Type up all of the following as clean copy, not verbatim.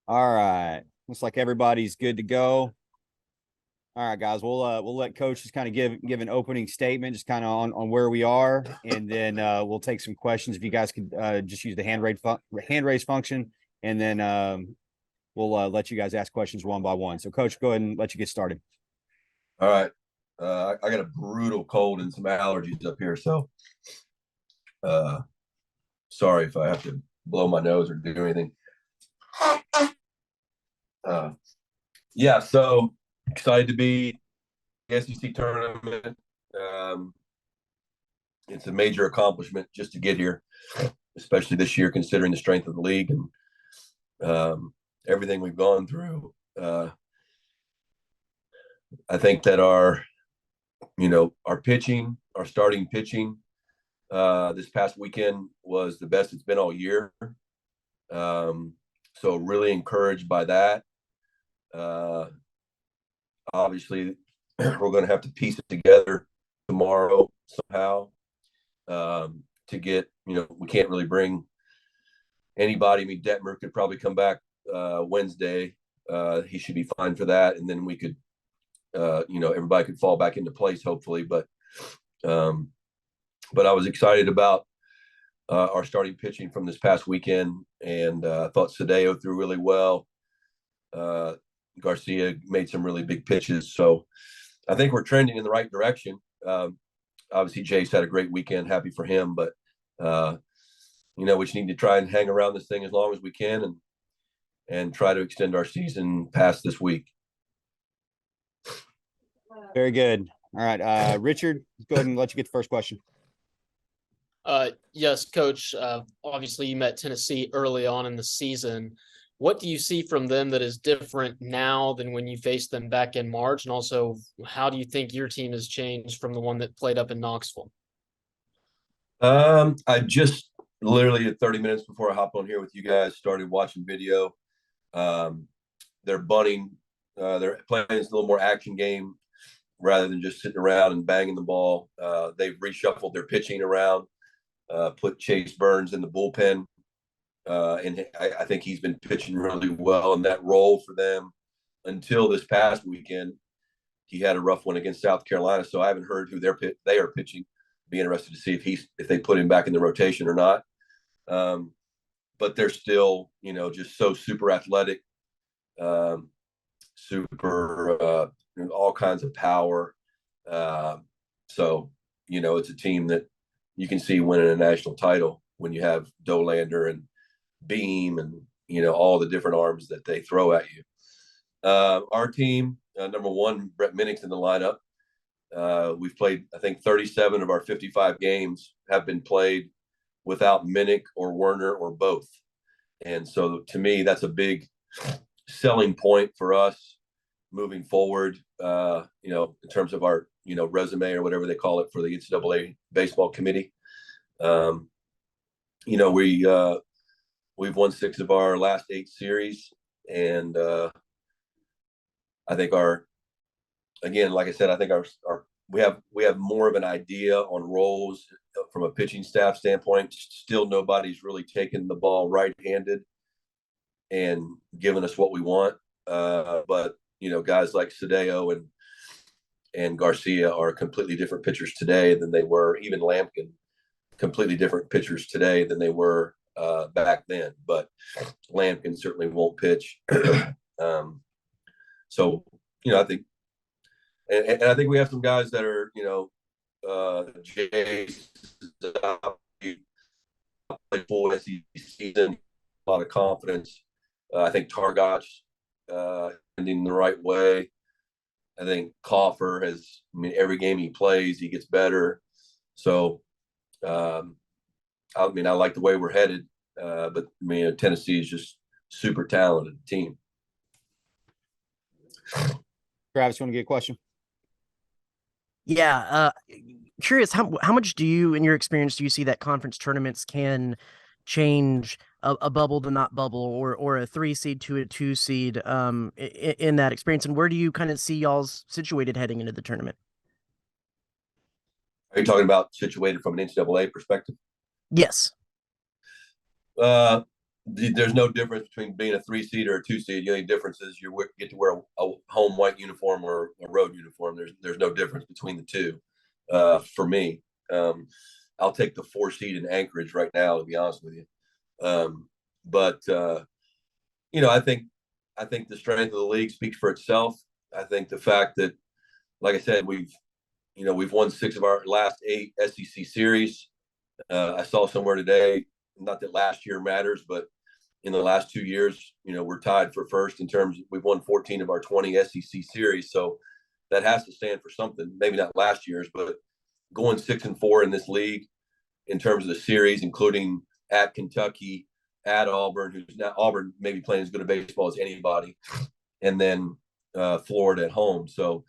All right. Looks like everybody's good to go. All right, guys. We'll let Coach just kind of give an opening statement, just kind of on where we are, and then we'll take some questions. If you guys could just use the hand raise function, and then we'll let you guys ask questions one by one. So, Coach, go ahead and let you get started. All right. I got a brutal cold and some allergies up here, so uh, sorry if I have to blow my nose or do anything. Uh, yeah, so excited to be the SEC tournament. Um, it's a major accomplishment just to get here, especially this year, considering the strength of the league and everything we've gone through. I think that our pitching, our starting pitching, this past weekend was the best it's been all year. So really encouraged by that. Obviously, we're going to have to piece it together tomorrow somehow to get, we can't really bring anybody. I mean, Detmer could probably come back Wednesday. He should be fine for that. And then we could, everybody could fall back into place, hopefully. But I was excited about our starting pitching from this past weekend, and I thought Sadeo threw really well. Garcia made some really big pitches, so I think we're trending in the right direction. Obviously, Jace had a great weekend. Happy for him, but we just need to try and hang around this thing as long as we can, and try to extend our season past this week. Very good. All right, Richard, go ahead and let you get the first question. Yes, Coach. Obviously, you met Tennessee early on in the season. What do you see from them that is different now than when you faced them back in March? And also, how do you think your team has changed from the one that played up in Knoxville? I just literally at 30 minutes before I hop on here with you guys started watching video. They're bunting. They're playing a little more action game rather than just sitting around and banging the ball. They've reshuffled their pitching around. Put Chase Burns in the bullpen, and I think he's been pitching really well in that role for them until this past weekend. He had a rough one against South Carolina, so I haven't heard who they are pitching. Be interested to see if they put him back in the rotation or not. But they're still, just so super athletic, super all kinds of power. So it's a team that you can see winning a national title when you have Dolander and Beam and all the different arms that they throw at you. Our team, number one, Brett Minnick's in the lineup. We've played, I think, 37 of our 55 games have been played without Minnick or Werner or both. And so to me, that's a big selling point for us moving forward, in terms of our, resume or whatever they call it for the NCAA baseball committee. We've won 6 of our last 8 series. And I think like I said, I think we have more of an idea on roles from a pitching staff standpoint. Still, nobody's really taken the ball right-handed and given us what we want. But guys like Sadeo and Garcia are completely different pitchers today than they were. Even Lampkin, completely different pitchers today than they were back then. But Lampkin certainly won't pitch. So I think, and I think we have some guys that are Jay's full SEC season, a lot of confidence. I think Targot's ending the right way. I think Coffer every game he plays, he gets better. So, I like the way we're headed. But Tennessee is just super talented team. Travis, you want to get a question? Yeah, curious how much do you, in your experience, do you see that conference tournaments can change a bubble to not bubble, or a 3 seed to a 2 seed in that experience, and where do you kind of see y'all's situated heading into the tournament? Are you talking about situated from an NCAA perspective? Yes. there's no difference between being a 3 seed or a 2 seed. The only difference is you get to wear a home white uniform or a road uniform. There's no difference between the two. For me, I'll take the 4 seed in Anchorage right now, to be honest with you. But I think the strength of the league speaks for itself. I think the fact that, like I said, we've won 6 of our last 8 SEC series. I saw somewhere today, not that last year matters, but in the last 2 years, we're tied for first in terms of, we've won 14 of our 20 SEC series. So that has to stand for something. Maybe not last year's, but going 6-4 in this league in terms of the series, including at Kentucky, at Auburn, who's now Auburn maybe playing as good a baseball as anybody, and then Florida at home. So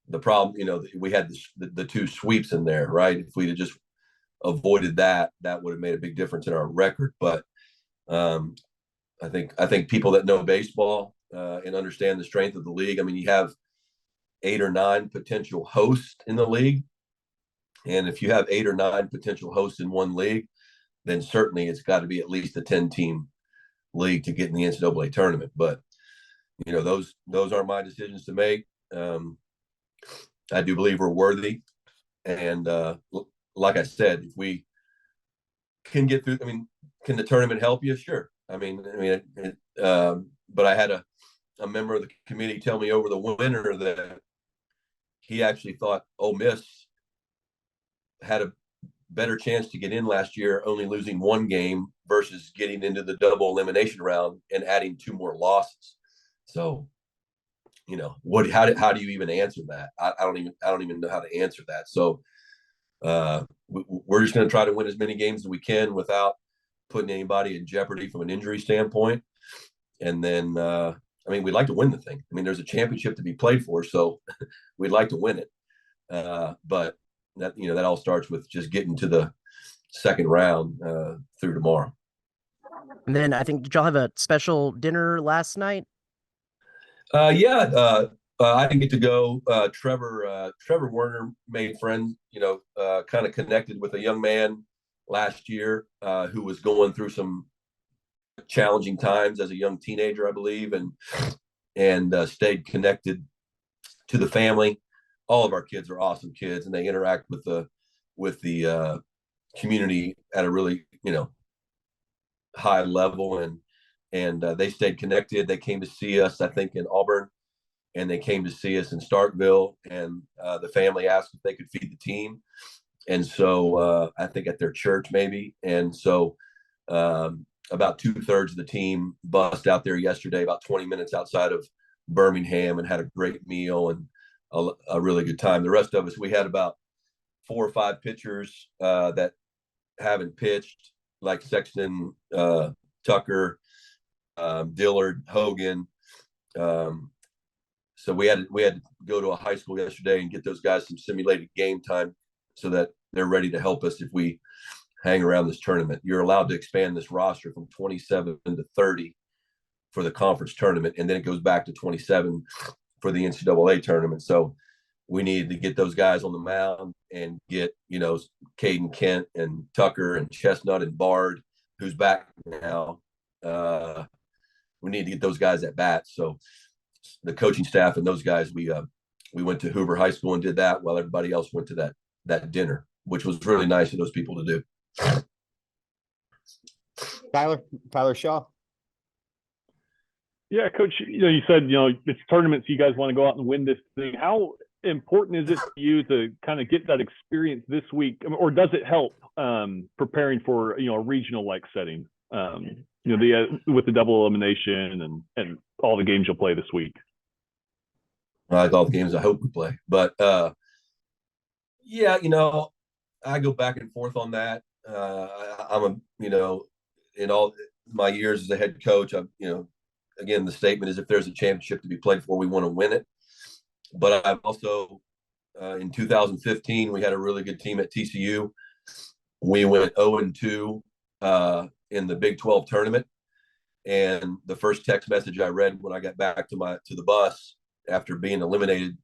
the problem, we had the 2 sweeps in there, right? If we'd have just avoided that would have made a big difference in our record. But I think people that know baseball and understand the strength of the league. I mean, you have 8 or 9 potential hosts in the league, and if you have 8 or 9 potential hosts in one league, then certainly it's got to be at least a 10-team league to get in the NCAA tournament. But those aren't my decisions to make. I do believe we're worthy, and like I said, if we can get through, I mean, can the tournament help you? Sure. But I had a member of the committee tell me over the winter that he actually thought Ole Miss had a better chance to get in last year, only losing 1 game versus getting into the double elimination round and adding 2 more losses. So, how do you even answer that? I don't even know how to answer that. So we're just going to try to win as many games as we can without putting anybody in jeopardy from an injury standpoint. And then, we'd like to win the thing. I mean, there's a championship to be played for, so we'd like to win it. But that all starts with just getting to the second round through tomorrow. And then I think, did y'all have a special dinner last night? Yeah. I didn't get to go. Trevor Werner made friends, kind of connected with a young man last year who was going through some challenging times as a young teenager, I believe, and stayed connected to the family. All of our kids are awesome kids, and they interact with the community at a really, high level, and they stayed connected. They came to see us, I think, in Auburn, and they came to see us in Starkville, and the family asked if they could feed the team. And so I think at their church maybe. And so about 2/3 of the team bussed out there yesterday, about 20 minutes outside of Birmingham, and had a great meal and a really good time. The rest of us, we had about 4 or 5 pitchers that haven't pitched, like Sexton, Tucker, Dillard, Hogan. So we had to go to a high school yesterday and get those guys some simulated game time so that they're ready to help us if we hang around this tournament. You're allowed to expand this roster from 27 to 30 for the conference tournament, and then it goes back to 27 for the NCAA tournament. So we needed to get those guys on the mound and get, Caden Kent and Tucker and Chestnut and Bard, who's back now. We need to get those guys at bat. So the coaching staff and those guys, we went to Hoover High School and did that while everybody else went to that dinner, which was really nice of those people to do. Tyler Shaw. Yeah, Coach, you said, it's tournaments, you guys want to go out and win this thing. How important is it to you to kind of get that experience this week? Or does it help preparing for, a regional like setting, with the double elimination and all the games you'll play this week? I like all the games I hope we play. But, yeah, I go back and forth on that. I'm in all my years as a head coach, again, the statement is if there's a championship to be played for, we want to win it. But I've also, in 2015, we had a really good team at TCU. We went 0-2 in the Big 12 tournament. And the first text message I read when I got back to the bus after being eliminated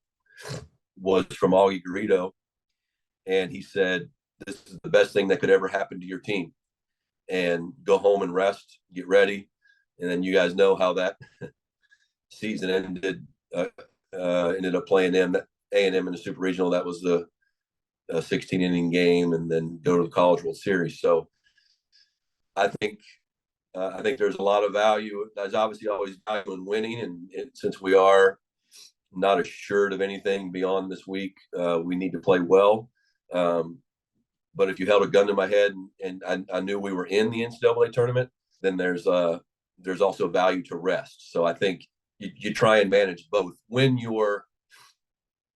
was from Augie Garrido. And he said, "This is the best thing that could ever happen to your team." and go home and rest, get ready. And then you guys know how that season ended. Ended up playing A&M in the Super Regional. That was the 16-inning game, and then go to the College World Series. So I think there's a lot of value. There's obviously always value in winning, and since we are not assured of anything beyond this week, we need to play well. But if you held a gun to my head and I knew we were in the NCAA tournament, then there's also value to rest. So I think you try and manage both. When you're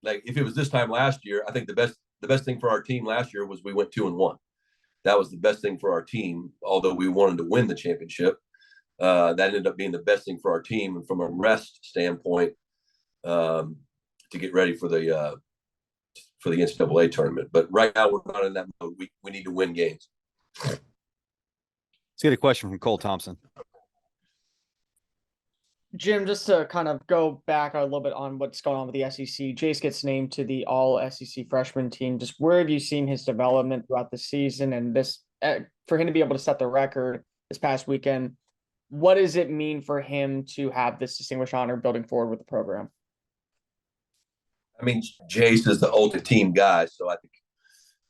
like, if it was this time last year, I think the best thing for our team last year was we went 2-1. That was the best thing for our team, although we wanted to win the championship. That ended up being the best thing for our team, and from a rest standpoint, to get ready for the NCAA tournament. But right now, we're not in that mode. We need to win games. Let's get a question from Cole Thompson. Jim, just to kind of go back a little bit on what's going on with the SEC, Jace gets named to the all SEC freshman team. Just where have you seen his development throughout the season, and this for him to be able to set the record this past weekend? What does it mean for him to have this distinguished honor building forward with the program? I mean, Jace is the ultimate team guy, so I think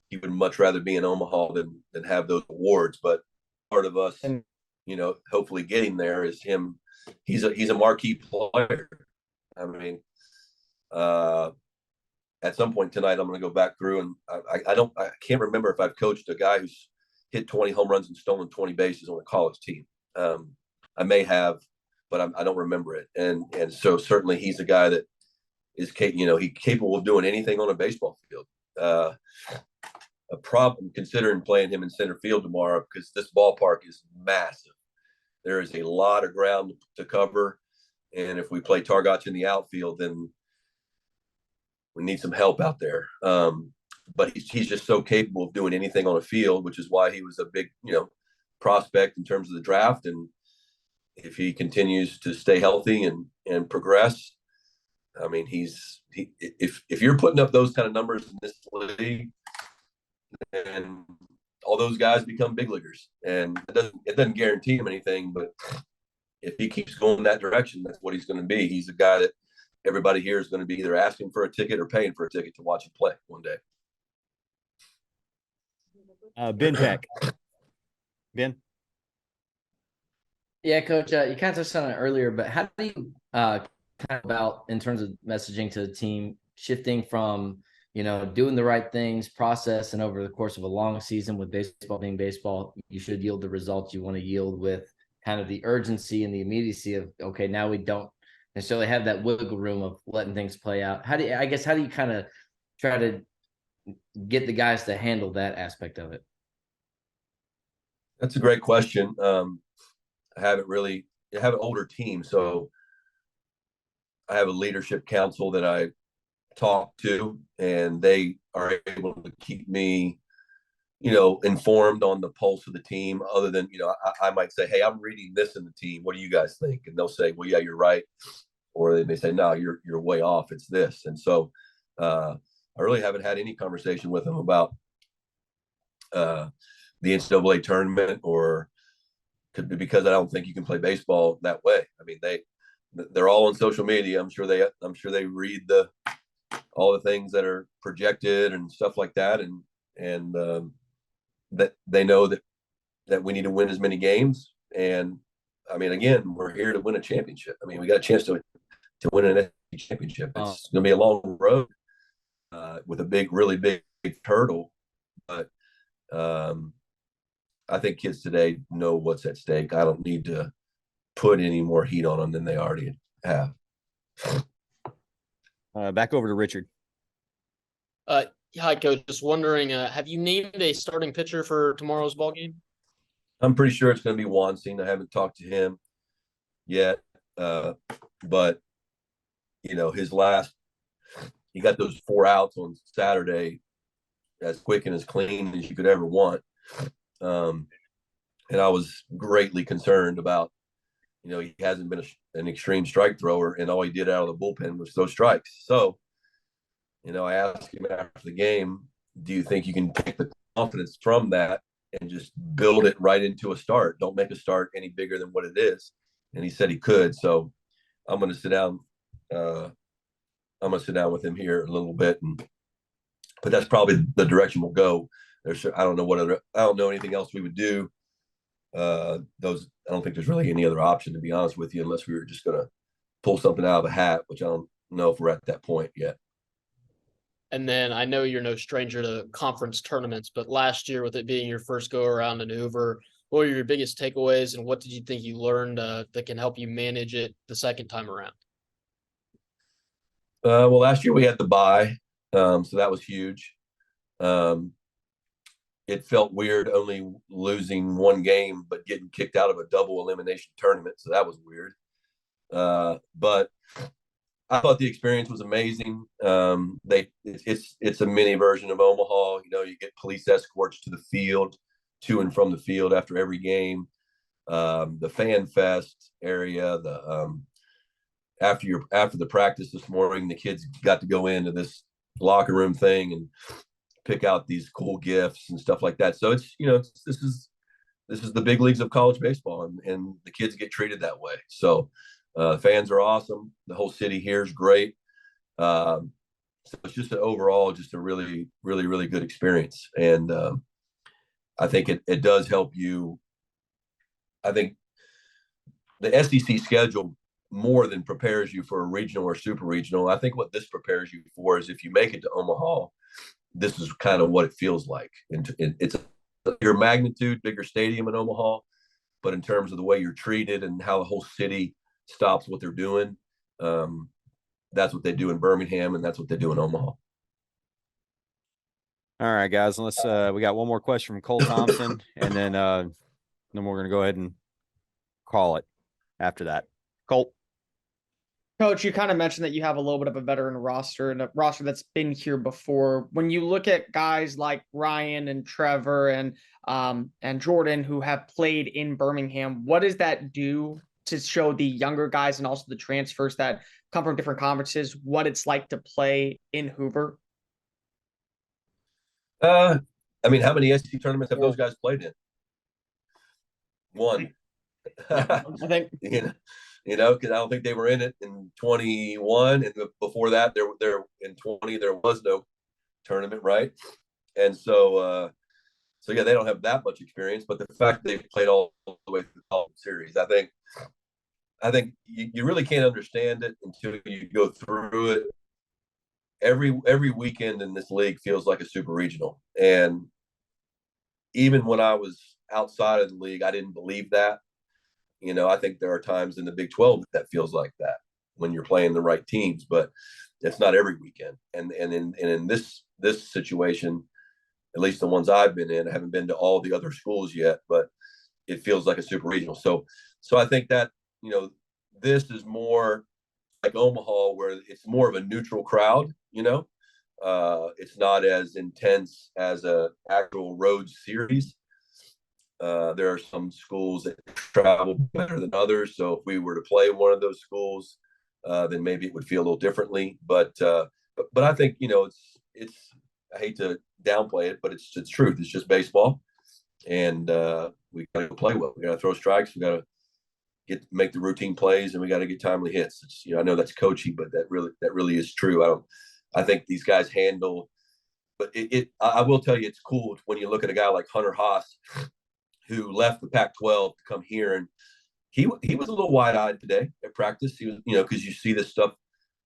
he would much rather be in Omaha than have those awards. But part of us, hopefully getting there is him. He's a marquee player. I mean, at some point tonight, I'm going to go back through, and I can't remember if I've coached a guy who's hit 20 home runs and stolen 20 bases on a college team. I may have, but I don't remember it. And so certainly he's a guy that is he's capable of doing anything on a baseball field. A problem considering playing him in center field tomorrow, because this ballpark is massive. There is a lot of ground to cover, and if we play Targach in the outfield, then we need some help out there. But he's just so capable of doing anything on a field, which is why he was a big, prospect in terms of the draft. And if he continues to stay healthy and progress, I mean, if you're putting up those kind of numbers in this league, then all those guys become big leaguers, and it doesn't guarantee him anything, but if he keeps going that direction, that's what he's going to be. He's a guy that everybody here is going to be either asking for a ticket or paying for a ticket to watch him play one day. Ben Peck. Ben? Yeah, Coach, you kind of touched on it earlier, but how do you kind of about in terms of messaging to the team, shifting from doing the right things, process, and over the course of a long season with baseball being baseball, you should yield the results you want to yield, with kind of the urgency and the immediacy of, okay, now we don't necessarily have that wiggle room of letting things play out. How do you kind of try to get the guys to handle that aspect of it? That's a great question. I have an older team, so I have a leadership council that I talk to, and they are able to keep me, informed on the pulse of the team. Other than, I might say, hey, I'm reading this in the team. What do you guys think? And they'll say, well, yeah, you're right. Or they may say, no, you're way off. It's this. And so I really haven't had any conversation with them about the NCAA tournament, or could be because I don't think you can play baseball that way. I mean, they're all on social media. I'm sure they read all the things that are projected and stuff like that, and that they know that we need to win as many games. And I mean, again, we're here to win a championship. I mean, we got a chance to win an SEC championship. It's going to be a long road with a really big hurdle, but I think kids today know what's at stake. I don't need to put any more heat on them than they already have. Back over to Richard. Hi, Coach. Just wondering, have you named a starting pitcher for tomorrow's ball game? I'm pretty sure it's going to be Wansing. I haven't talked to him yet, but he got those 4 outs on Saturday as quick and as clean as you could ever want. And I was greatly concerned about, he hasn't been an extreme strike thrower, and all he did out of the bullpen was throw strikes. So, I asked him after the game, do you think you can take the confidence from that and just build it right into a start. Don't make a start any bigger than what it is. And he said he could. So I'm going to sit down. I'm going to sit down with him here a little bit, but that's probably the direction we'll go. I don't know anything else we would do. I don't think there's really any other option, to be honest with you, unless we were just going to pull something out of a hat, which I don't know if we're at that point yet. And then I know you're no stranger to conference tournaments, but last year, with it being your first go around in Hoover, what were your biggest takeaways, and what did you think you learned that can help you manage it the second time around? Well, last year we had the bye, so that was huge. It felt weird only losing one game, but getting kicked out of a double elimination tournament, so that was weird. But I thought the experience was amazing. It's a mini version of Omaha. You get police escorts to the field, to and from the field after every game. The fan fest area, after the practice this morning, the kids got to go into this locker room thing and pick out these cool gifts and stuff like that. So it's this is the big leagues of college baseball, and the kids get treated that way. So fans are awesome. The whole city here is great. So it's just overall just a really, really, really good experience. And I think it does help you. I think the SEC schedule more than prepares you for a regional or super regional. I think what this prepares you for is if you make it to Omaha, this is kind of what it feels like. It's your magnitude, bigger stadium in Omaha, but in terms of the way you're treated and how the whole city stops what they're doing, that's what they do in Birmingham, and that's what they do in Omaha. All right, guys. Let's we got one more question from Cole Thompson, and then we're gonna go ahead and call it after that. Colt. Coach, you kind of mentioned that you have a little bit of a veteran roster and a roster that's been here before. When you look at guys like Ryan and Trevor and Jordan who have played in Birmingham, what does that do to show the younger guys and also the transfers that come from different conferences what it's like to play in Hoover? I mean, how many SEC tournaments have those guys played in? One. I think because I don't think they were in it in 21, and before that, there in 20 there was no tournament, right? And so yeah, they don't have that much experience. But the fact they've played all the way through the college series, I think you really can't understand it until you go through it. Every weekend in this league feels like a super regional, and even when I was outside of the league, I didn't believe that. I think there are times in the Big 12 that feels like that when you're playing the right teams, but it's not every weekend. And in this situation, at least the ones I've been in, I haven't been to all the other schools yet, but it feels like a super regional. So I think that, this is more like Omaha, where it's more of a neutral crowd, it's not as intense as a actual road series. There are some schools that travel better than others. So if we were to play one of those schools, then maybe it would feel a little differently. But I think, it's I hate to downplay it, but it's truth. It's just baseball. And we got to play well. We got to throw strikes. We got to make the routine plays, and we got to get timely hits. It's, I know that's coachy, but that really is true. I think these guys handle, but I will tell you, it's cool when you look at a guy like Hunter Haas, who left the Pac-12 to come here, and he was a little wide-eyed today at practice. He was, because you see this stuff,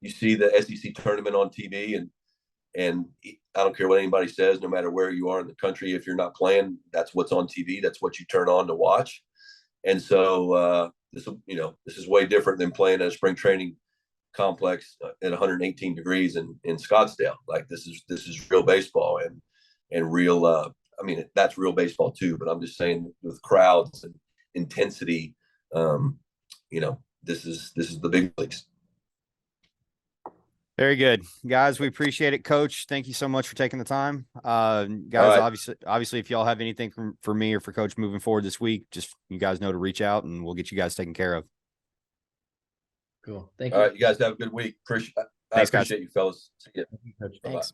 you see the SEC tournament on TV, and I don't care what anybody says, no matter where you are in the country, if you're not playing, that's what's on TV. That's what you turn on to watch. And so this is way different than playing at a spring training complex at 118 degrees in Scottsdale. Like this is real baseball and real. I mean, that's real baseball too, but I'm just saying with crowds and intensity, this is the big leagues. Very good, guys. We appreciate it, Coach. Thank you so much for taking the time. Guys, right. obviously, if y'all have anything for me or for Coach moving forward this week, just you guys know to reach out, and we'll get you guys taken care of. Cool. Thank you. All right, you guys have a good week. I appreciate you, fellas. See you. Thank you, Coach. Thanks.